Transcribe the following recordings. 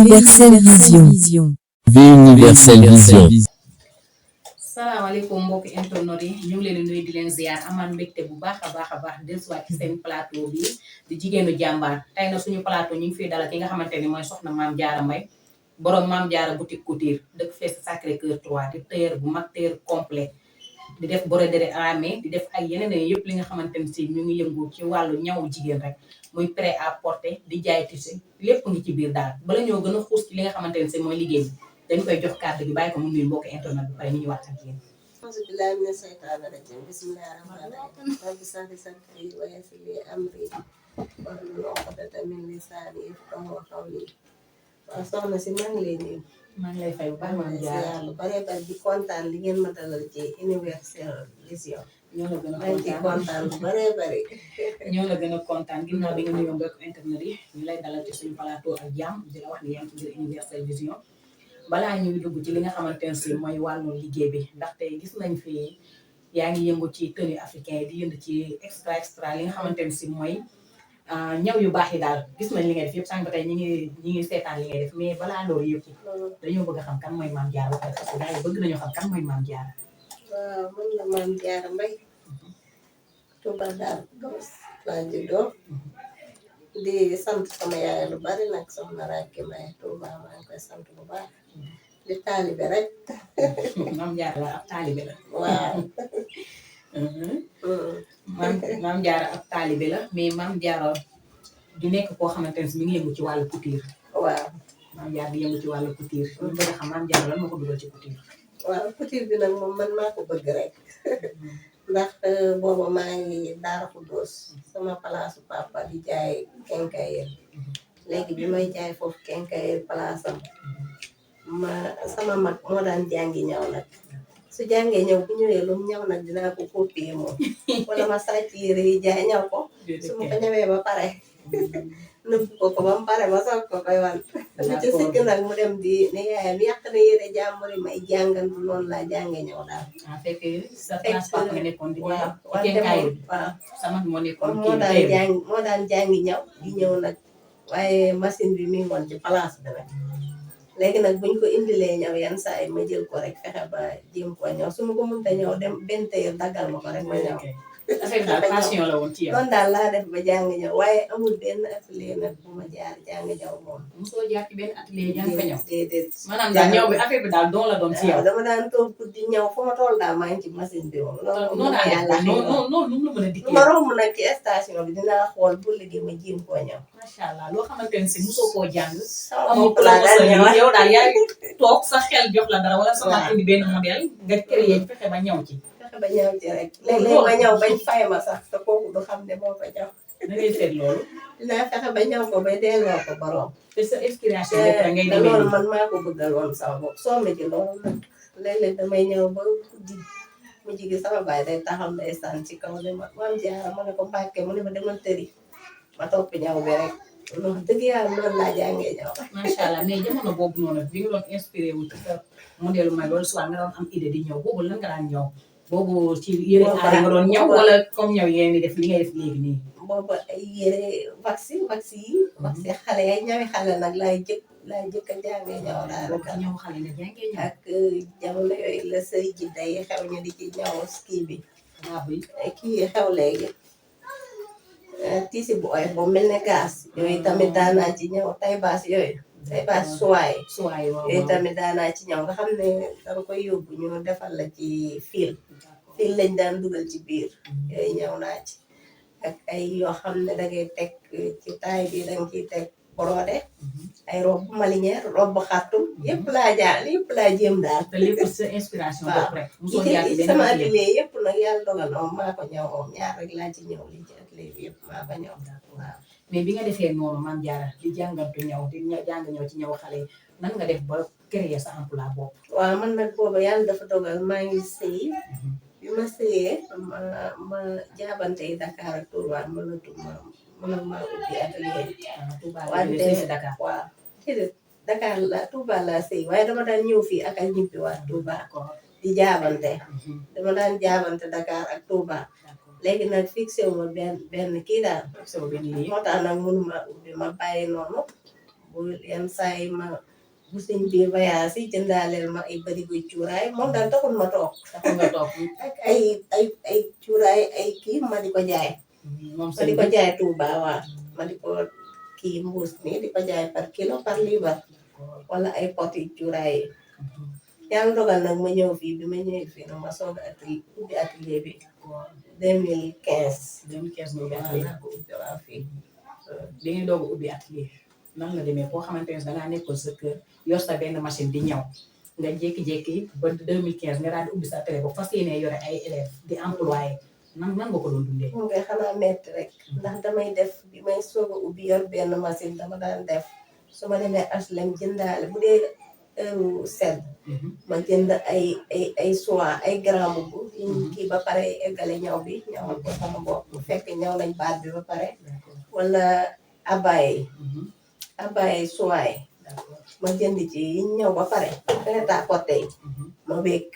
Universelle Vision. Universelle Vision. salaamaaleykum mbokki internet yi ñu ngi leen di nuyu di leen ziar amaan mbégte bu baax a baax dellusiwaat ci seen plateau bi di jigéenu jàmbaar tey na suñu plateau ñu ngi fiy dalal ki nga xamante ni mooy soxna Mame Diarra Mbaye borom Mame Diarra boutique couture dëkk fees Sacré Cœur 3 di tailleur bu mag tailleur complet di def broderie armé di def ay yeneen yëpp li nga xamante ni si ñu ngi yëngu ci wàllu ñaw jigéen rek muy prêt à porter di jaay tissu lépp ngi ci biir daal bala ñoo gën a xuus ci li nga xamante ni si mooy liggéey bi dañ koy jox kàddu bi bàyyi ko mu nuyu mbokki internet bi pare ñu ñëwaat ak yéen. أعوذ بالله من الشيطان الرجيم بسم الله الرحمن الرحيم رب اشرح لي صدري ويسر لي أمري واحلل عقدة من لساني يفقهوا قولي waaw soxna si maa ngi lay nuyu. maa ngi lay fay bu baax Mame Diarra lu bare bari di kontaan li ngeen ma dalal ci Universelle Vision. ñoo la gën a maa ngi ciy kontaan bu bare bari. ñoo la gën a kontaan ginnaaw bi nga nuyoo mbokk internet yi ñu lay dalal ci suñu plateau ak jàmm di la wax ni yaa ngi ci biir Universelle Vision balaa ñuy dugg ci li nga xamante ne si mooy wàllu liggéey bi ndaxte gis nañ fi yaa ngi yëngu ci tenue africain yi di yënd ci extra li nga xamante ne si mooy ñaw yu baax yi daal gis nañ li ngay def yëpp sànq ba tey ñi ngi seetaan li ngay def mais balaa loolu yëpp dañoo bëgg a xam kan mooy Mame Diarra parce que gars yi bëgg nañoo xam kan mooy Mame Diarra. waaw man la Mame Diarra Mbaye Touba Darou Goudoss laa juddoo di sant sama yaay lu bari nag soxna Racky Mbaye Touba maa ngi koy sant bu baax di taalibe rek. Mame Diarra ab taalibe la. waaw. Mame Diarra ab taalibe la mais Mame Diarra di nekk koo xamante ne si mi ngi yëngu ci wàllu couture. waaw. Mame Diarra di yëngu ci wàllu couture. ñu bëgg a xam Mame Diarra lan moo ko dugal ci couture. waaw couture bi nag moom man maa ko bëgg rek ndax booba maa ngi Darou Goudoss sama palaasu papa di jaay quincaillerie léegi bi may jaay foofu quincaillerie palaasam sama mag moo daan jàngi ñaw nag su jàngee ñaw bu ñëwee lu mu ñaw nag dinaa ko copier moom wala ma sàcc yére yi jaay ñaw ko su ma ko ñëwee ba pare nëbb ko ba mu pare ma soog ko koy wan lu ci sikk nag mu dem di ne yaayam yàq na yére jàmbur yi may jàngandu noonu laa jànge ñëw daal. fekk sa place papa nga nekkoon di waaw waaw sama moo nekkoon moo daan jàngi ñaw di ñëw nag waaye machine bi mi ngi woon ci place bi nag léegi nag buñ ko indilee ñaw yan saa yi ma jël ko rek fexe ba jéem ko ñaw su ma ko mënta ñaw dem benn tailleur daggal ma ko rek ma ñaw. affaire daal passion la woon ci yow. noonu daal laa def ba jàng ñaw waaye amul benn atelier nag bu ma jaar jàng ñaw moom. mosoo jaar ci benn atelier jàng fa ñaw. déedéet maanaam daal ñaw bi affaire bi daal doon la doon ci yow. dama daan toog guddi ñaw fu ma toll daal maa ngi ci machine bi moom. noonu yàlla noonu nu mu la mën a dikkee. ma romb nag ci station bi dinaa xool bu liggéey ma jéem koo ñaw. macha allah loo xamante ne si mosoo koo jàng. sama bopp laa daan ñëw yow daal yaa toog sa xel jox la dara wala sa mag indi benn modèle nga créé fexe ba ñaw ci. ba ñëw ci rek léeg-léeg ma ñëw bañ fay ma sax te kooku du xam ne moo ko jox. da ngay seet loolu. dinaa fexe ba ñëw ko ba delloo ko borom. te sa inspiration bopp la ngay te loolu man maa ko bëggal woon sama bopp soo ma ji loolu nag léeg-léeg damay ñëw ba guddi mu jigi sama baay day taxaw day sànni ci kaw ne ma Mame Diarra ma ne ko Mbàkke mu ne ma demal tëri ma topp ñaw bi rek wax dëgg yàlla noonu laa jàngee ñaw. macha allah mais jamono boobu noonu bi nga doon inspiré wu ci sa modèle may loolu soit nga doon am idée di ñëw boobu lan nga daan ñëw. boobu ci yére aar nga doon ñaw wala comme ñaw yéen di def li ngay def léegi nii. boobu ay yére wax yi xale ay ñawi xale nag laay jëkk a jàngee ñaw daanaka. ñaw xale nga jàngee ñaw. ak jamono yooyu la sëy ji day xew ñu di ci ñaw ski bi. waaw bi kii xew léegi. tiisi bu oyof boobu mel ne gaas. yooyu tamit daanaa ci ñaw tay baas yooyu. tay baas suwaay waaw yooyu tamit daanaa ci ñaw nga xam ne danga koy yóbbu ñu defal la ci fil lañ daan dugal ci biir yooyu ñëw naa ci ak ay yoo xam ne dangay teg ci taay bi danga ciy teg brodé ay robe marinière robe xartum yëpp laa jéem daal. te lépp sa inspiration bopp rek. mosoo jaar ci sama atelier yëpp nag yàlla dogal na moom maa ko ñëw moom ñaar rek laa ci ñëw li ci atelier bi yëpp maa ko ñëw waaw. mais bi nga defee noonu Mame Diarra di jàngantu ñaw di jàng ñaw ci ñaw xale yi nan nga def ba créer sa emploi bopp. waaw man nag booba yàlla dafa dogal maa ngi sëy bi ma sëyee ma jaabante yi Dakar ak Touba ma ubbi atelier wante waaw Dakar la Touba laa sëy waaye dama daan ñëw fii ak ak ñibbi waa Touba di jaabante dama daan jaabante Dakar ak Touba léegi nag fixé wu ma benn kii daal moo tax nag mënuma ubbi ma bàyyi noonu bu yenn saa yi ma bu sëñ bi voyage yi jëndaaleel ma ay barigo cuuraay moom daal taxul ma toog taxul nga toog ak ay cuuraay ay kii ma di ko jaay moom ma di ko jaay Touba waaw ma di ko kii mbuus mi di ko jaay par kilo par liibar wala ay poti cuuraay yi yàlla dogal nag ma ñëw fii bi ma ñëwee fii nag ma soog a ubbi atelier bi 2015 2015 nga ubbi waaw atelier laa ko ubbi waaw fii bi ngay doog a ubbi atelier nan la demee boo xamante ne dangaa nekkoon sa kër yor sa benn machine di ñaw nga jékki-jékki ba 2015 nga daal di ubbi sa atelier ba fas yéene yore ay élèves di employé nan nga ko doon dundee. moom ngay xanaa metti rek ndax damay def bi may soog a ubbi yor benn machine dama daan def su ma demee HLM jëndaale bu dee heure sedd ma jënd ay soie ay grand boubou kii ba pare eggale ñaw bi ñawal ko sama bopp bu fekk ñaw nañ baat bi ba pare wala abaye soie ma jënd ci yi ñaw ba pare prêt-à-porter yi ma wékk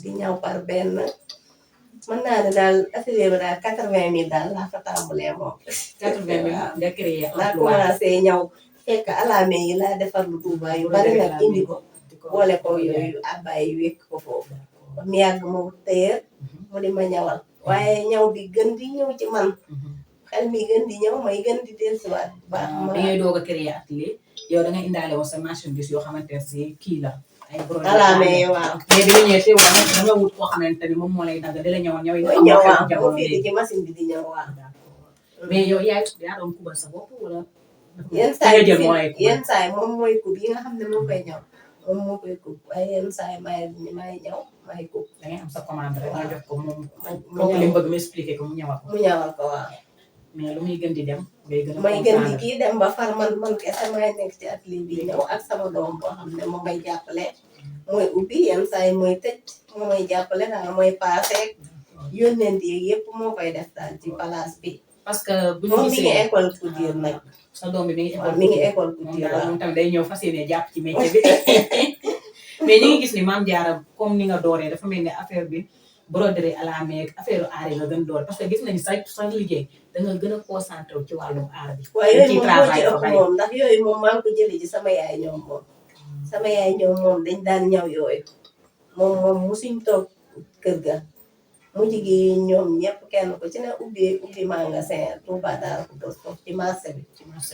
di ñaw par benn mën naa ne daal atelier bi daal 80 000 daal laa fa tàmbalee moom 80 000 nga créé laa emploi commencé ñaw fekk alaame yi laa defar lu Tuuba yu bari nag indi ko boole ko yooyu abbaay yi wékk ko foofu mu yàgg ma wut tailleur mu di ma ñawal waaye ñaw bi gën di ñëw ci man xel mi gën di ñëw may gën di dellusiwaat baax ma bi ngay doog a créé atelier yow da nga indaale woon sa marchandise yoo xamante ne si kii la ay produits alaame yi waaw mais bi nga ñëwee teewul da nga wut koo xamante ni moom moo lay dagg di la ñëwoon ñëw yi nga mooy xam ñëw ne waaw xew jamono moo fii léegi. ci machine bi di ñëw waaw mais yow yaa doon kubal sa bopp wala. yenn saa yi jël moo lay kubal. yenn saa yi moom mooy kub yi nga xam ne moom koy ñaw moom moo koy kub waaye yenn saa yi may ñaw may kub da ngay am sa commande rek nga jox ko moom. mu kooku li mu bëgg ma expliqué ko mu ñëwal ko. mu ñawal ko waaw mais lu muy gën di dem ngay gën a may gën di comprendre. kii dem ba far man kese may nekk ci atelier bi ñëw ak sama doom boo xam ne moom may jàppale mooy ubbi yenn saa yi mooy tëj moo may jàppale daal mooy paaseeg yónnent yi yëpp moo koy def daal ci place bi parce que bu ñu moom mi ngi gisee école couture nag sa doom bi mi ngi école mi ngi école moom couture daal waaw moom tamit day ñëw fas yéene jàpp ci métier bi mais ñu ngi gis ni Mame Diarra comme ni nga dooree dafa mel ni affaire bi broderie à la main affaire aar yi nga gën door parce que gis nañu sa liggéey da nga gën a concentré wu ci wàllum aar bi. waaye yooyu moom moo ci fa ëpp bari. moom ndax yooyu moom maa ngi ko jëlee ci sama yaay ñoom moom sama yaay ñoom moom dañ daan ñaw yooyu moom musuñ toog kër ga mu jigéen ñoom ñëpp kenn ku ci ne ubbi magasin Touba Darou Khoudoss foofu ci marché bi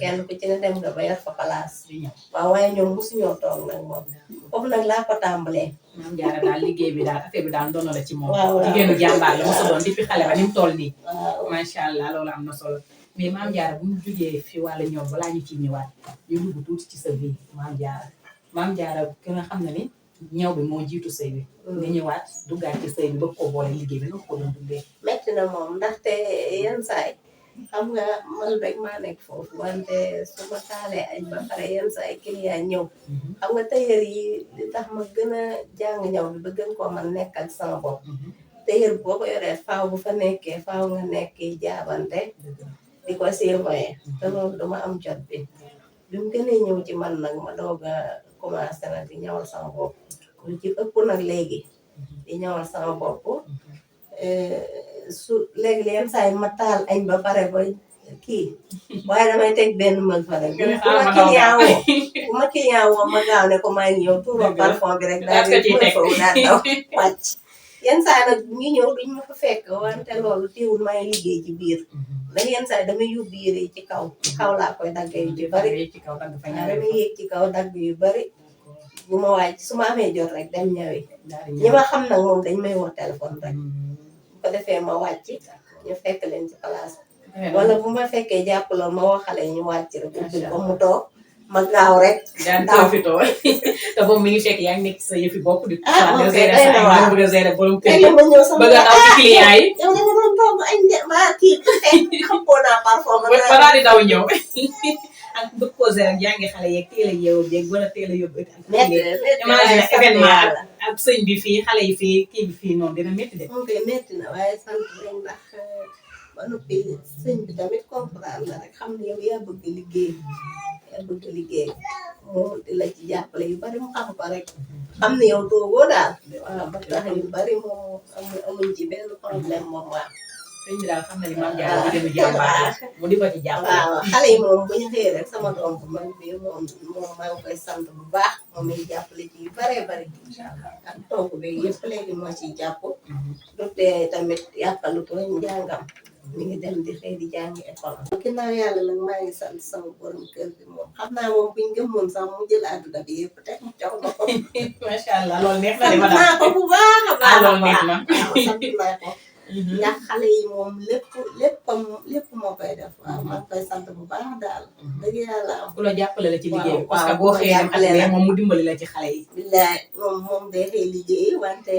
kenn ku ci ne dem nga ba yor fa place di ñëw waaw waaye ñoom musuñoo toog nag moom foofu nag laa ko tàmbalee Mame Diarra daal liggéey bi daal affaire bi daal doon la ci moom. waaw waaw jigéenu jàmbaar la mosa doon depuis xale ba ni mu toll nii. waaw macha allah loolu am na solo mais Mame Diarra bu ñu jugee fi wàllu ñoom balaa ñu ciy ñëwaat ñu dugg tuuti ci sa vie Mame Diarra Mame Diarra ki nga xam ne ni ñëw bi moo jiitu sëy bi. nga ñëwaat duggaat ci sëy bi bëgg koo boole liggéey bi nga ko doon dundee. metti na moom ndaxte yenn saay xam nga man rek maa nekk foofu wante su ma taalee añ ba pare yenn saay client ñëw xam nga tailleur yi li tax ma gën a jàng ñaw bi ba gën koo man nekkal sama bopp tailleur boo ko yoree faaw bu fa nekkee faaw nga nekkee jaabante di ko surveiller te loolu dama am jot bi bi mu gënee ñëw ci man nag ma doog a commencé nag di ñawal sama bopp lu ci ëpp nag léegi di ñawal sama bopp su léegi yenn saa yi ma taal añ ba pare ba kii waaye damay teg benn mël fa rek bu ma client woo ma gaaw ne ko maa ngi ñëw tuuroo parfum bi rek daal di mël fa wu daal daw wàcc yenn saa yi nag ñu ñëw duñ ma fa fekk wante loolu teewul may liggéey ci biir ndax yenn saa yi damay yóbbu yére yi ci kaw laa koy dagg yu ci bari damay yéeg ci kaw dagg yu bari bu ma wàcc su ma amee jot rek dem ñëwi ñi ma xam nag moom dañ may woo téléphone rek bu ko defee ma wàcc ñu fekk leen ci place wala bu ma fekkee jàppaloon ma wax xale ñu wàcc rek ubbi ko mu toog ma gaaw rek daan profito te boobu mi ngi fekk yaa ngi nekk sa yëfi bopp di ok gérer sa ay bëgg a gérer borom kër tey yi ma ñëw sama bëgg a daw ci client yi yow dama doon togg añ de ma kii xampoo naa parfum ba daal di daw ñëw ak bëgg koo gérer jàngi xale yeeg teel a yeewu beeg wala teel a yóbbu imagine événement ak sëñ bi fii xale yi fii kii bi fii noonu dina métti de moom koy metti na waaye sant rek ndax ba noppi sëñ bi tamit comprendre la rek xam ne yow yaa bëgg liggéey moom di la ci jàppale yu bari mu xam ko rek xam ne yow toogoo daal waaw ba tax yu bari moom amuñ ci benn problème moom waaw sëñ bi daal xam na ni maam Diarra jigéenu jàmbaar la mu di ko ci jàppale. waaw xale yi moom bu ñu xëyee rek sama doom bu mag bi moom maa ngi koy sant bu baax moom mi ngi jàppale ci yu baree bari ak togg bi yëpp léegi moo ciy jàpp du tee tamit yàqalu ko njàngam mi ngi dem di xëy di jàngi école ginnaaw yàlla nag maa ngi sant sama borom kër bi moom xam naa moom buñ gëmoon sax mu jël àdduna bi yëpp teg mu jox ma ko macha allah loolu neex na de sant madame. naa ko bu baax a baax loolu neex na. waaw sant naa ko ndax xale yi moom lépp moo koy def waaw maa ngi koy sant bu baax daal dëgg yàlla am ku la jàppale la ci liggéey bi. waaw, parce que waaw, boo xëyee dem jàppale atelier la. moom mu dimbali la ci xale yi. billaay moom day xëy liggéey wante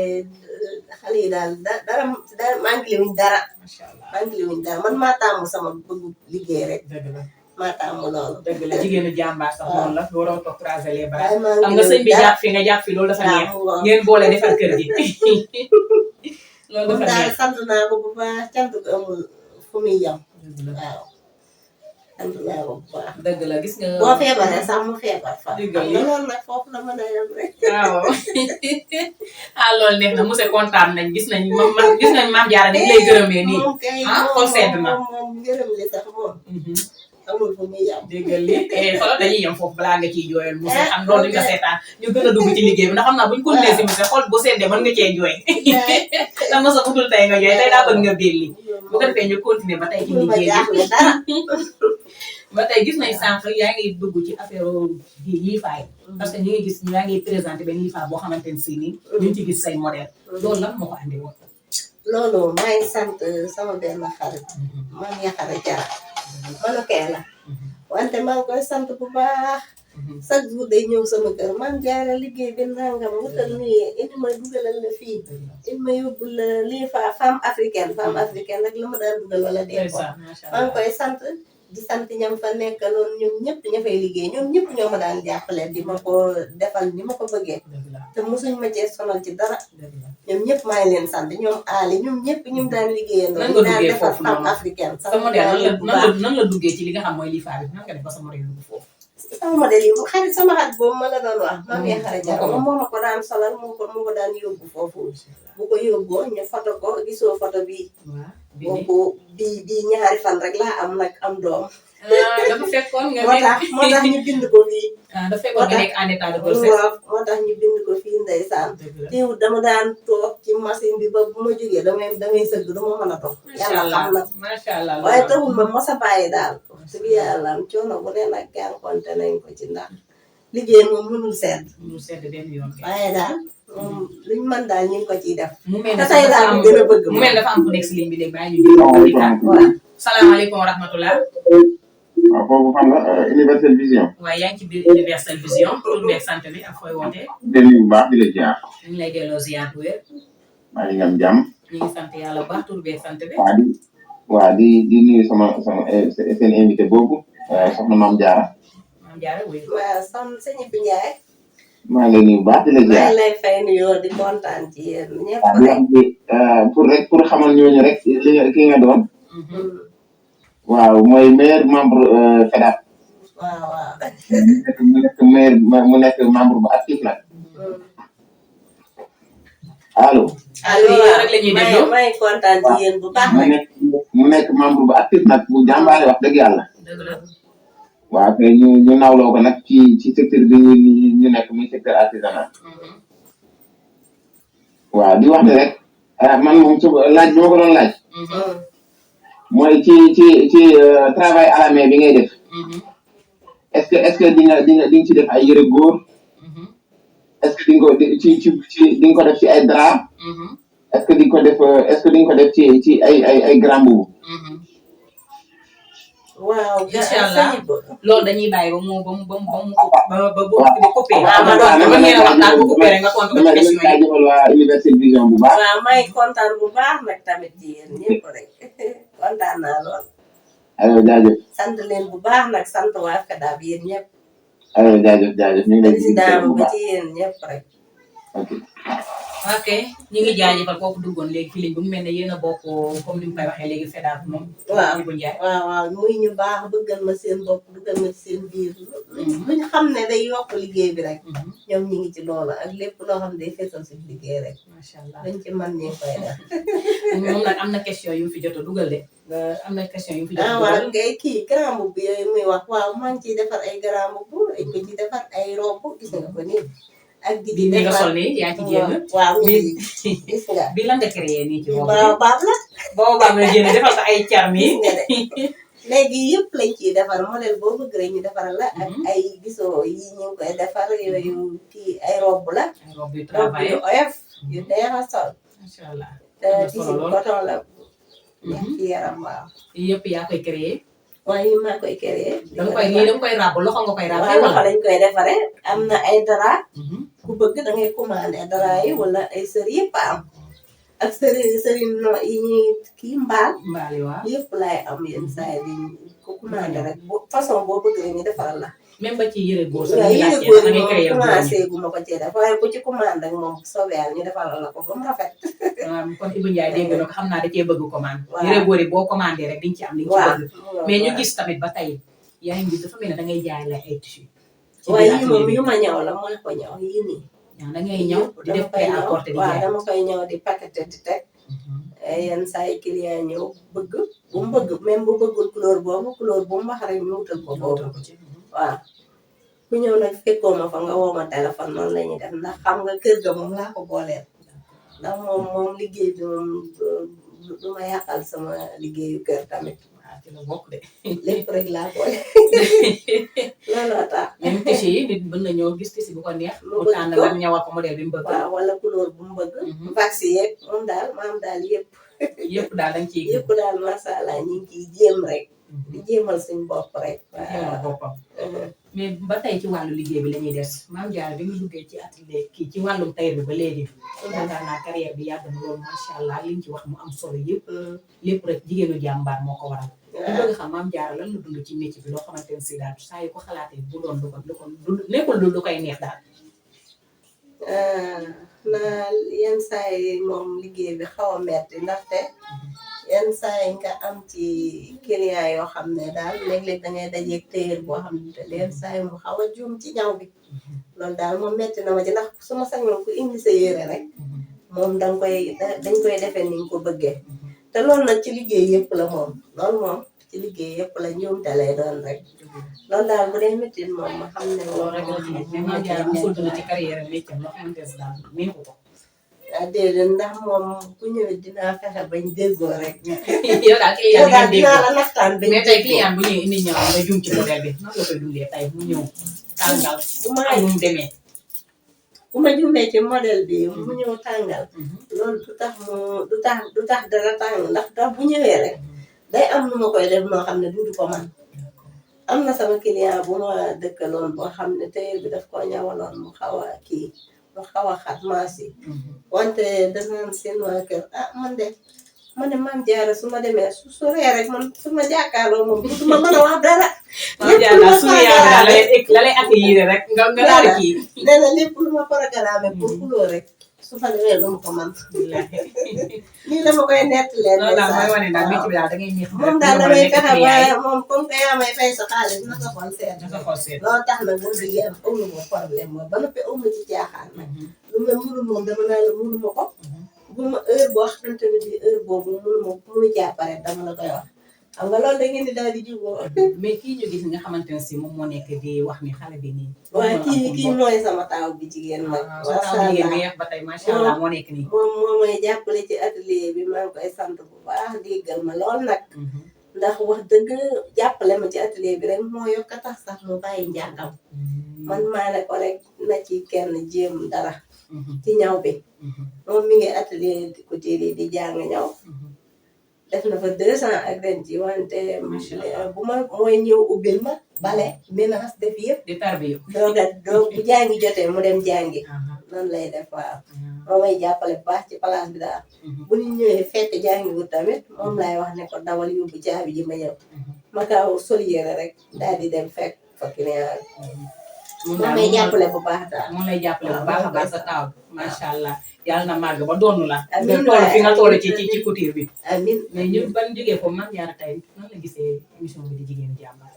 xale yi daal dara manqué wuñ dara macha allah manqué wuñ dara man maa taamu sama bëgg liggéey rek dëgg la. maa taamu loolu dëgg la jigéenu jàmbaar sax waaw. noonu la waroo toog croiser les bras. waaye maa xam nga sëñ bi jàpp fi nga jàpp fi loolu dafa neex. waaw ngeen boole defar kër gi. loolu moom dafa daal neex. sant naa ko bu baax cant ko amul fu muy yem dëgg la waaw sant naa ko bu baax dëgg la gis nga. boo feebaree sax mu feebar fa Dëgg xam la. nga loolu nag foofu la mën a yem rek waaw loolu neex na monsieur kontaan nañ gis nañ maam Diarra ni lay gërëmee nii. moom kay ah xol sedd na. moom ngërëm li sax moom amul fu muy yem déggal li xoolal dañuy yem foofu balaa nga ciy jooyal monsieur xam loolu duñ ko seetaan ñu gën a dugg ci liggéey bi ndax xam naa buñ continuer si monsieur xool bu seddee mën nga cee jooy ndax mos a budul tey nga jooy tey daa bëgg nga belli bu ko defee ñu continuer ba tey ci ma liggéey jaaxle dara ba tey gis nañ sànq yaa ngi dugg ci affaire yii faay parce que ñu ngi gis yaa ngi présenté benn yii faay boo xamante ne si nii ñu ngi ci gis say modèle loolu lan moo ko andi woon loolu maa ngi sant sama benn xarit man Yaxara Jara manu kee la wante maa ngi koy sant bu baax chaque jour day ñëw sama kër man Jaara liggéey bi nangam wutal nii indi ma dugalal la fii indi ma yóbbu la lii fa femme africaine rek la ma daan dugal wala des fois maa ngi koy sant di sant ñam fa nekkaloon ñoom ñëpp ña fay liggéey ñoom ñëpp ñoo ma daan jàppale di ma ko defal ni ma ko bëggee te mosuñ ma cee sonal ci dara ñoom ñëpp maa ngi leen sant ñoom Ali ñoom ñëpp ñu daan liggéeyandoo nan ñu nga daan duggee defar foofu femme noonu africaine sa modèle nan la duggee ci li nga xam mooy lii faay bi nan nga def ba sa modèle dugg foofu sama modèle yi sama xarit boobu ma la doon wax maam Yaxara Jara moom moo ma ko daan solal moo ko daan yóbbu foofu bu ko yóbboo ñu foto ko gisoo foto bi boobu bii ñaari fan rek laa am nag am doom dafa fekkoon nga moo tax ñu bind ko fii dafa fekkoon nga nekk en état de grossesse waaw moo tax ñu bind ko fii ndeysaan teewul dama daan toog ci machine bi ba bu ma jógee damay sëgg dama mën a toog yàlla xam na macha allah waaye taxul ma mos a bàyyi daal dëgg yàlla am coono bu ne nag jànkonte nañ ko ci ndax liggéey moom mënul sedd benn yoon waaye daal moom luñ mën daal ñu ngi ko ciy def mu mel te tey daal gën a bëgg mu mel dafa am ku nekk si ligne bi léegi bàyyi ñu déglu salaamaaleykum wa rahmatulah waaw foofu xam nga Universel Vision. waaye yaa ngi ci biir Universel Vision tur beeg sant bi ak fooy wootee. di nuyu bu baax di la ziar. ñu ngi lay delloo ziar bu wér. maa ngi am jàmm. ñu ngi sant yàlla bu baax tur beeg sant bi. di nuyu sama seen invité boobu soxna Mame Diarra. Mame Diarra wuy. waaw sëñ Ibi Ndiaye. maa ngi lay nuyu bu baax di la ziar. maa ngi lay fay nuyoo di kontaan ci yéen ñëpp rek. pour xamal ñooñu rek ki nga doon. waaw mooy meilleur membre FEDAC. waaw. mu nekk membre bu actif nag. allo. allo yow rek la ñuy déglu maa ngi kontaan ci yéen bu baax. mu nekk membre bu actif nag bu jàmbaale wax dëgg yàlla. dëgg la. waaw kay ñu nawloo ko nag ci secteur bi ñu nekk muy secteur artisanal. waaw di wax ne rek man moom laaj bi ma ko doon laaj. mooy ci travail à la main bi ngay def. est-ce que di nga ci def ay yëre góor. est-ce que di nga ko def ci ay drap. est-ce que di nga ko def ci ay grand boubou. waaw incha allah loolu dañuy bàyyi ba mu coupé. dama ngeen a waxtaan bu coupé rek nga tontu ko ci question yi. jaajëfal waa Universel Vision bu baax. waaw may kontaan bu baax nag tamit ci yéen ñëpp rek kontaan naa lool. aywa jaajëf. sant leen bu baax nag sant waa FEDAC bi yéen ñëpp. aywa jaajëf ñu ngi leen di président ba ci yéen ñëpp rek. ok. ok ñu ngi jaajëfal kooku duggoon léegi fi ligne bi mu mel ne yéen a bokk comme ni mu koy waxee léegi FEDA moom. waaw Ibou Ndiaye. waaw muy ñu baax bëggal ma seen bopp dugal ma ci seen biir luñ xam ne day yokk liggéey bi rek ñoom ñi ngi ci loolu ak lépp loo xam ne day feesal suñu liggéey rek macha allah dañ ci man ñi koy def moom nag am na question yu fi jot a dugal de am na question yu fi jot a waaw dugal. ngay kii grand boubou yooyu muy wax waaw maa ngi ciy defar ay grand boubou dañ ko ci defar ay robe gis nga ko nii ak di bi nga sol nii yaa ci génn. waaw bi gis nga bi lan nga créé nii ci bopp bi. baab la boobu baax na génn defal ko ay charme yi. gis nga de léegi yëpp lañ ciy defar modèle boo bëgg rek ñu defaral la ak ay gisoo yi ñu ngi koy defar yooyu kii ay robe la ay robe yu robe travail. yu oyof yu neex a sol macha allah. te am na ci solo lool. coton la neex ci yaram waaw yëpp yaa koy créé. waaye yi maa koy créé danga koy lii danga koy ràbb loxo nga koy ràbb. waaw loxo lañ koy defaree am na ay dara Mhm. ku bëgg da ngay commandé dara yi wala ay sër yëpp am ak sëri no yi ñuy kii mbaal mbaali waa. yëpp laay am yenn saa yi di ko commandé rek façon boo bëgg rek ñu defaral la même ba ci yëre góor sax waaw ñu yéen laajte góor da yi ngay créé moom góor ñi. commencé gu ma ko cee def waaye ku ci commande ak moom soobee yàlla ñu defaral la ko ba mu rafet waaw kon Ibou Ndiaye dégg na ko xam naa da cee bëgg commande. waaw yëre góor yi boo commandé rek diñ ci am li nga ci waaw bëgg. mais ñu gis tamit ba tey yaa ngi gis dafa mel ne da ngay jaay la ay tissu. ci waaye biir yii moom atelier yu bi. ma ñëw la mooy ko ñëw yii nii waaw da ngay ñëw di def prêt à porter di waaw jaay. dama koy ñëw di paqueté di teg yenn saa yi client ñëw bëgg bu mu bëgg même bu bëggul couleur boobu couleur bu mu wax rek ñu wutal ko boobu waaw ku ñëw nag fekkoo ma fa nga woo ma téléphone noonu la ñuy def ndax xam nga kër ga moom laa ko booleel ndax moom liggéey bi moom du ma yàqal sama liggéeyu kër tamit waaw ci la bokk de. lépp rek laa boole looloo tax même tissu yi nit mën na ñëw gis tissu bu ko neex. Mu mu bëgg tànn ko. lan ñawal ko modèle bi mu bëgg. waaw wala couleur bu mu bëgg vaccin yeeg moom daal maam daal yëpp yëpp daal dañ ciy gis. yëpp daal macha allah ñu ngi ciy jéem rek di jéemal suñ bopp rek xéewal boppam. mais ba tey ci wàllu liggéey bi la ñuy des Mame Diarra bi nga duggee ci atelier kii ci wàllum tailleur bi ba léegi. yaakaar naa carrière bi yàgg na loolu macha allah liñ ci wax mu am solo yëpp. lépp rek jigéenu jàmbaar moo ko waral. ñu bëgg xam Mame Diarra lan la dund ci métier bi loo xamante ne si daal saa yu ko xalaatee bu doon lu ko nekkul lu koy neex daal. na yenn saa yi moom liggéey bi xaw a metti ndaxte yenn saa yi nga am ci client yoo xam ne daal léeg-léeg da ngay dajeeg téer boo xam ne yenn saa yi mu xaw a juum ci ñaw bi loolu daal moom metti na ma ci ndax su ma sañoon ku indi sa yére rek moom dañ koy defee ni nga ko bëggee te loolu nag ci liggéey yëpp la moom loolu moom ci liggéey yëpp la njuumte lay doon rek loolu daal bu dee métti moom ma xam ne loolu rek la ci nekk mais Mame Diarra mosul dund ci carrière métier loo xamante ne daal neexu ko. ah déedéet ndax moom ku ñëwee dinaa fexe bañ déggoo rek. yow daal client yow bi daal ngeen dinaa la déggoo. naxtaan bañ mais tey déggoo. client bu ñëwee indi ñëw nga jum ci modèle bi noonu la koy dundee tey mu ñëw tàngal am nu mu demee. bu ma jumbee ci modèle bi mu ñëw tàngal loolu du tax dara tàng ndax bu ñëwee rek day am nu ma koy def noo xam ne du ko man am na sama client bu ma dëkkaloon boo xam ne tailleur bi daf koo ñawaloon mu xaw a kii mu xaw a xat maas yi wante danaan seen waa kër ah man de Mame Diarra su ma demee su ree rek man su ma jàkkaarloo moom du ma mën a wax dara. Mame Diarra daal suñu yaay daal la lay accueillir rek nga daal di kii. nee na lépp lu ma programme pour couleur rek su fa demee du ma ko man nii la ma koy nettalee. loolu daal mooy wane daal métier bi daal da ngay neex. moom daal damay fexe ba moom comme que yaa may fay sa xaalis na sa xol seet. na sa xol seet. loolu tax nag boo déggee am amu ma problème moom ba noppi amu ma ci jaaxaan nag. lu ma mënul moom dama naa la mënu ma ko. bu ma heure boo xamante ne bii heure boobu mënu ma mënu jàppare dama la koy wax. xam nga loolu da ngeen di daal di jubóo. mais kii ñu gis nga xamante ne si moom moo nekk di wax ni xale bi nii. waaye kii mooy sama taaw bi jigéen nag. sa taaw jigéen bi yeex ba tey macha allah moo nekk nii. moom moo may jàppale ci atelier bi maa ngi koy sant bu baax déggal ma lool nag. ndax wax dëgg jàppale ma ci atelier bi rek moo yokk a tax sax mu bàyyi njàngam. man maa ne ko rek na ci kenn jéem dara. ci ñaw bi. moom mi ngi atelier couture di jàng ñaw. def na fa 2 ans ak ren ci wante bu ma mooy ñëw ubbil ma bale ménage def yëpp. di tarbiyu. doo bu jàngi jotee mu dem jàngi. noonu lay def waaw. moo may jàppale bu baax ci place bi daal. bu ñu ñëwee fekk jàngiwul tamit moom laay wax ne ko dawal yóbbu caabi ji ma ñëw. ma kaaw sol yére rek daal di dem fekk fa client bi. moom moom daal may jàppale bu baax daal. moom lay jàppale bu waaw baax a moom baax koy sa taaw macha allah yàlla na màgg ba doonu la. amiin nga toll fi nga toll ci amiin. ci couture bi. amiin mais ñu ban jógee foofu Mame Diarra tey nan la gisee émission bi di jigéenu jàmbaar.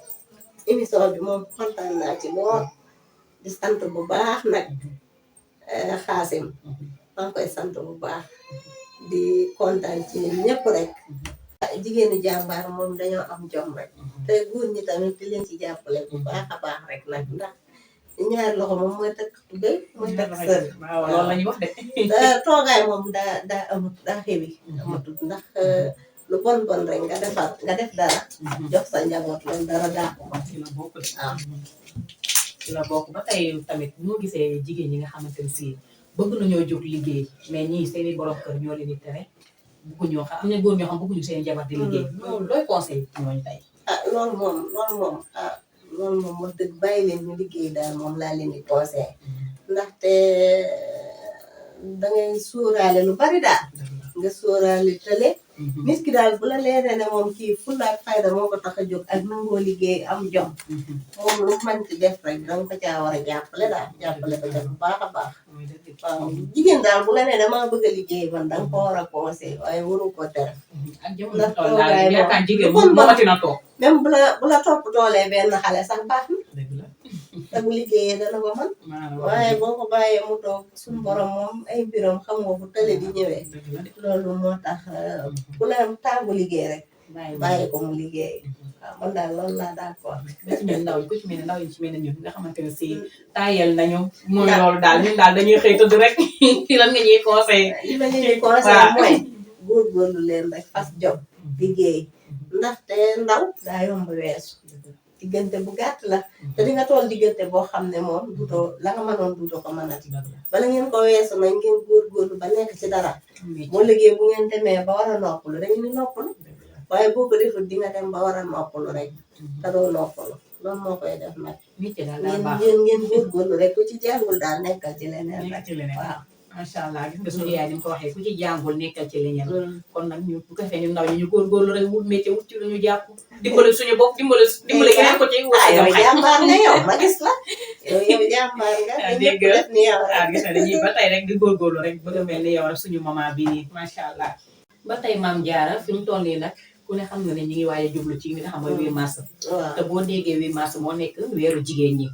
émission bi moom kontaan naa ci lool di sant bu baax nag Xaasim maa ngi koy sant bu baax di kontaan ci ñëpp rek. jigéenu jàmbaar moom dañoo am jom rek te góor ñi tamit di leen ci jàppale bu baax a baax rek nag ndax ñaari loxo moom mooy takk tubéy mooy takk sër. waaw loolu la ñuy wax de. toogaay moom daa amut daa xewi amatut ndax lu bon bon rek nga def dara jox sa njaboot loolu dara daa ko ci la bokk de. waaw ci la bokk ba tey tamit ñoo gisee jigéen ñi nga xamante ne si bëgg nañoo jóg liggéey mais ñii seeni borom kër ñoo leen di tere bëgguñoo xam am na góor ñoo xam bëgguñu seen jabar di liggéey. loolu looy conseil ñooñu tey. loolu moom wax dëgg bàyyi leen ñu liggéey daal moom laa leen di conseil ndaxte dangay sóoraale lu bari daal nga sóoraale tële nit ki daal bu la leeree ne moom kii fulla ak fayda moo ko tax a jóg ak nangoo liggéey am jom moom lu mën ci def rek danga ko caa war a jàppale daal jàppale ko ca bu baax a baax waaw jigéen daal bu la nee damaa bëgg a liggéey man danga ko war a conseil waaye waru ko tere ak jamono tool daal yaakaar jigéen moom na toog. même bu la topp toolee benn xale sax baax na dëgg la. te bu liggéeyee dana ko mën waaye boo ko bàyyee mu toog suñu borom moom ay mbiram xamoo fu tële di ñëwee loolu moo tax ku la tàngu liggéey rek bàyyi ko mu liggéey waaw man daal loolu laa d'accord. ba ci mel ndaw yi ku ci mel ne ndaw yi ci mel ne ñun nga xamante ne si taayel nañu mooy loolu daal ñun daal dañuy xëy tëdd rek lan nga ñuy conseillé. li ma leen di conseillé mooy góorgóorlu leen rek fas jom liggéey ndaxte ndaw daa yomb weesu diggante bu gàtt la te di nga toll diggante boo xam ne moom duutoo la nga mënoon duutoo ko mënati bala ngeen ko weesu nag ngeen góorgóorlu ba nekk ci dara boo liggéey bu ngeen demee ba war a noppalu rek ñu noppalu waaye boo ko deful di nga dem ba war a noppalu rek te doo noppalu loolu moo koy def nag ngeen góorgóorlu rek ku ci jàngul daal nekkal ci leneen rek waaw macha allah gis nga suñu yaay ni mu ko waxee ku ci jàngul nekkal ci leneen kon nag ñu bu ko defee ñu ndaw ñi ñu góorgóorlu rek wut métier wut ci lu ñu jàpp dimbale suñu bopp dimbale yeneen ko ci yow jàmbaar nga yow ma gis la yow jàmbaar nga dégg def ni yow nga gis nga dañuy ba tey rek di góorgóorlu rek bëgg a mel ni yow rek suñu maman bi nii macha allah ba tey Mame Diarra fi mu toll nii nag ku ne xam nga ne ñi ngi waaye jublu ci li nga xam mooy 8 mars te boo déggee 8 mars moo nekk weeru jigéen ñi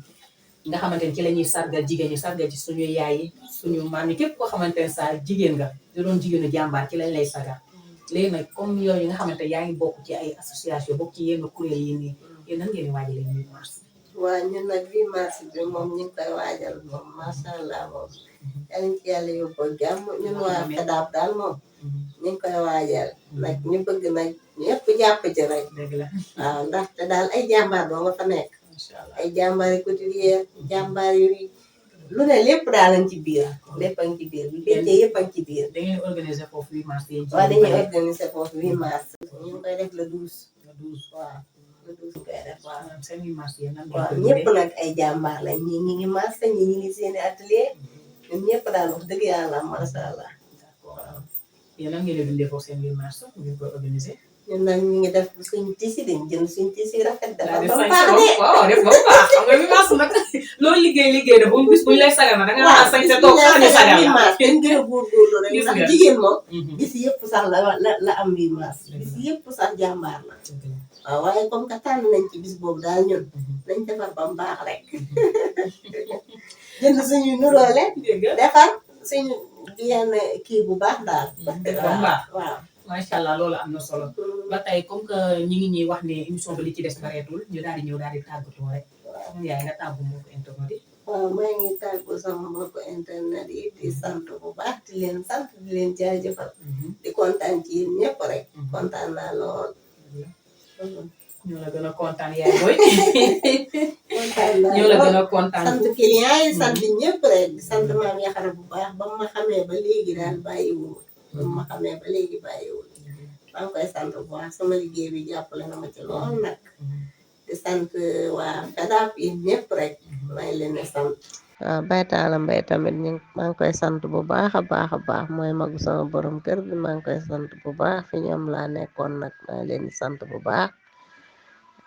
nga xamante ne ci la ñuy sargal jigéen ñi sargal ci suñu yaay yi suñu maam yi képp koo xamante ne saa jigéen nga di doon jigéenu jàmbaar ci lañ lay sagar léegi nag comme yooyu nga xamante yaa ngi bokk ci ay association bokk ci yenn kuréel yi nii yéen nan ngeen di waajale 8 mars. waaw ñun nag 8 mars bi moom ñu ngi koy waajal moom macha allah moom yal ci yàlla yóbbu jàmm ñun waa FEDAB daal moom ñu ngi koy waajal nag ñu bëgg nag ñëpp jàpp ci rek waaw ndaxte daal ay jàmbaar doo nga fa nekk ay jàmbaar yu couturier jàmbaar yu lu ne lépp daal lañ ci biir lépp a ngi ci biir béykat yëpp a ngi ci biir. da ngeen organiser foofu 8 mars yéen waaw dañuy organiser foofu 8 mars. ñu ngi koy def le 12. le 12 waaw le 12 koy def waaw. seen 8 mars yéen nan waaw ñëpp nag ay jàmbaar lañ ñi ngi marché ñi ngi seen atelier ñun ñëpp daal wax dëgg yàlla macha allah. d'accord yéen nan ngeen di dundee foofu seen 8 mars ñu ngi koy organiser. ñun nag ñu ngi def suñ tisi dañ jënd suñ tisi rafet dafa daal di ba sañ baax sa de. bopp waaw def ba mu baax xam nga 8 mars nag loolu liggéey na ba mu bis bu ñu lay sagal na da nga naan sañ sa toog sax ñu sagal la. mars dañ gën a góorgóorlu rek Gis ndax nga. jigéen moom bis yëpp sax la am 8 mars bis yëpp sax jàmbaar la waaw waaye comme que tànn nañ ci bis boobu daal ñun nañ defar ba mu baax rek jënd suñu nuróole dégg nga defar suñu yenn kii bu baax daal def ba mu baax. waaw macha allah loolu am na solo ba tey comme que ñi ngi ñuy wax ne émission bi li ci des bareetul ñu daal di ñëw daal di tàggatoo rek moom yaay nga tàggu moo ko internet yi. waaw maa ngi tàggu sama mbokku internet yi di sant bu baax di leen sant di leen jaajëfal di kontaan ci yéen ñëpp rek kontaan naa lool ñoo la gën a kontaan yaay booy. kontaan naa ñoo la lool gën a kontaan. sant client yi sant ñëpp rek di sant maam Yaxara bu baax ba ma xamee ba léegi daal bàyyiwul ba ma xamee ba léegi bàyyiwul maa ngi koy sant bu baax sama liggéey bi jàppale na ma ci lool nag di sant waa FEDAB yi ñëpp rek maa ngi leen di sant waaw Baye Talla Mbaye tamit maa ngi koy sant bu baax a baax mooy magu sama borom kër bi maa ngi koy sant bu baax fi ñoom laa nekkoon nag maa ngi leen di sant bu baax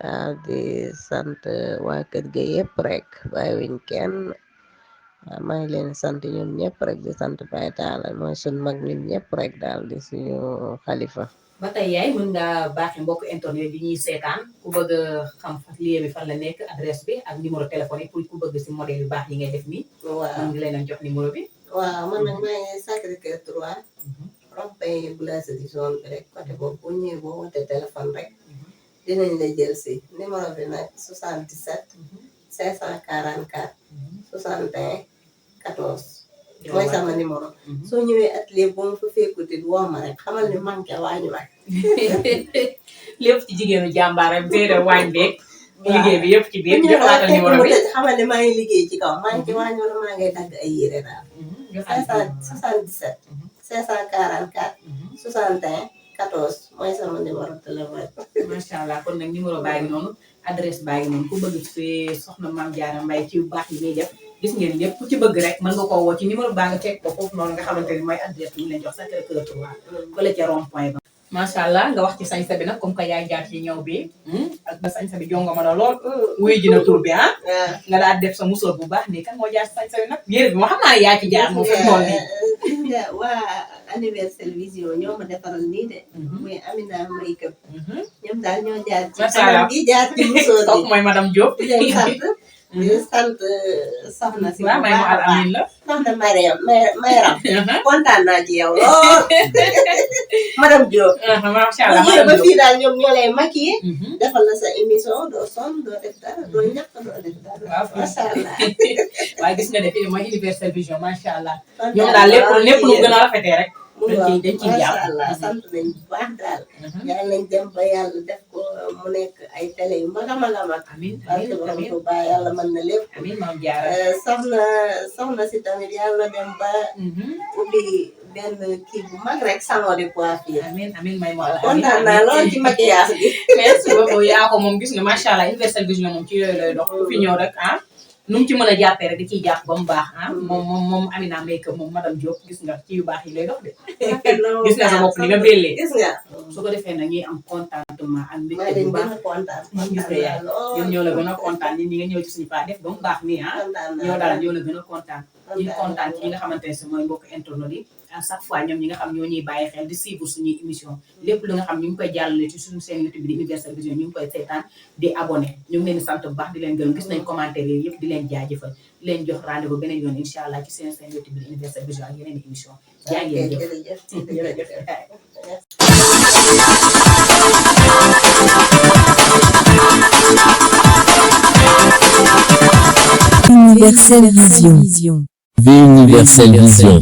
waaw di sant waa kër ga yëpp rek bàyyiwuñ kenn waaw maa ngi leen sant ñun ñëpp rek di sant Baye Talla mooy suñ mag ñun ñëpp rek daal di suñu xalifa. ba tey yaay mën nga baaxee mbokk internet yi ñuy seetaan ku bëgg a xam lieu bi fan la nekk adresse bi ak numéro téléphone yi pour ku bëgg si modèle yu baax yi ngay def nii. waaw mën nga leen a jox numéro bi. waaw man nag maa ngi Sacré-Cœur 3 rond-point Blaise di zone bi rek côté boobu boo ñëwee boo wootee téléphone rek dinañ la jël si numéro bi nag 77 544 61 14 mooy sama numéro. soo ñëwee atelier boo ma fa fekkutit woo ma rek xamal ni manqué waañu waay. lépp ci jigéenu jàmbaar rek déedéet waañ beeg. liggéey bi yëpp ci biir joxaatal numéro bi xamal ni maa ngi liggéey ci kaw manqué waañu wala maa ngay dagg ay yére daal. 77 544 61 14 mooy sama numéro téléphone. macha allah kon nag numéro baa ngi noonu adresse baa ngi noonu ku bëgg fi soxna Mame Diarra Mbaye ci yu baax yi muy def gis ngeen lépp ku ci bëgg rek mën nga koo woo ci numéro baa nga fekk ko foofu noonu nga xamante ni mooy adresse bi ñu leen jox Sacré-Cœur 3 fële ca rond point ba. macha allah nga wax ci sañsa bi nag comme que yaay jaar ci ñëw bi ak ba sañsa bi jongo ma la lool wuy ji na tur bi nga daal def sa musóor bu baax nii kan moo jaar ci sañsa bi nag yére bi moo xam naa ne yaa ci jaar moo fi noonu nii waa Universel Vision ñoo ma defaral nii de muy Amina Makeup ñoom daal ñoo jaar ci kanam gi jaar ci musóor bi kooku mooy madame Diop di leen sant soxna si waaw may ma al amin la soxna Mayram kontaan naa ci yow lool madame Diop macha allah ba fii daal ñoom ñoo lay maquiller defal la sa émission doo sonn doo def dara doo ñàkk doo def dara waaw macha allah waaye gis nga de fii mooy Universel Vision macha allah ñoom daal lépp lu gën a rafetee rek dañ ciy jàpp macha allah sant nañ bu baax daal yàlla nañ dem ba yàlla def ko mu nekk ay télé yu mag a mag a mag amiin parce que borom Tuuba yàlla mën na lépp amiin Mame Diarra soxna si tamit yàlla dem ba ubbi benn kii bu mag rek salon de coiffure amiin amiin may ma kontaan naa lool ci maquillage bi merci beaucoup yaa ko moom gis nga macha allah Universel Vision moom ci yooyu lay dox ku fi ñëw rek nu mu ci mën a jàppee rek da ciy jàpp ba mu baax moom Amina Makeup moom madame Diop gis nga ci yu baax yi lay dox de gis nga sa bopp ni nga bellee gis nga su ko defee nag ñuy am contentement ak mbégte bu maa leen baax gën a kontaan gis nga yaay ñun ñoo la gën a kontaan ñi nga ñëw ci suñu paa def ba mu baax nii ñoo daal ñoo la gën a kontaan ñu kontaan ci ñi nga xamante ne si mooy mbokk internet yi à chaque fois ñoom ñi nga xam ñoo ñuy bàyyi xel di suivre suñuy émission lépp lu nga xam ñu ngi koy jàllale ci suñu seen YouTube bi di Universel Vision ñu ngi koy seetaan di abonné ñu ngi leen di sant bu baax di leen gërëm gis nañ commentaire yi yëpp di leen jaajëfal di leen jox rendez-vous beneen yoon incha allah ci seen YouTube bi di Universel Vision ak yeneen émission jaa ngeen jëf jërëjëf Universel Vision. V Universel Vision.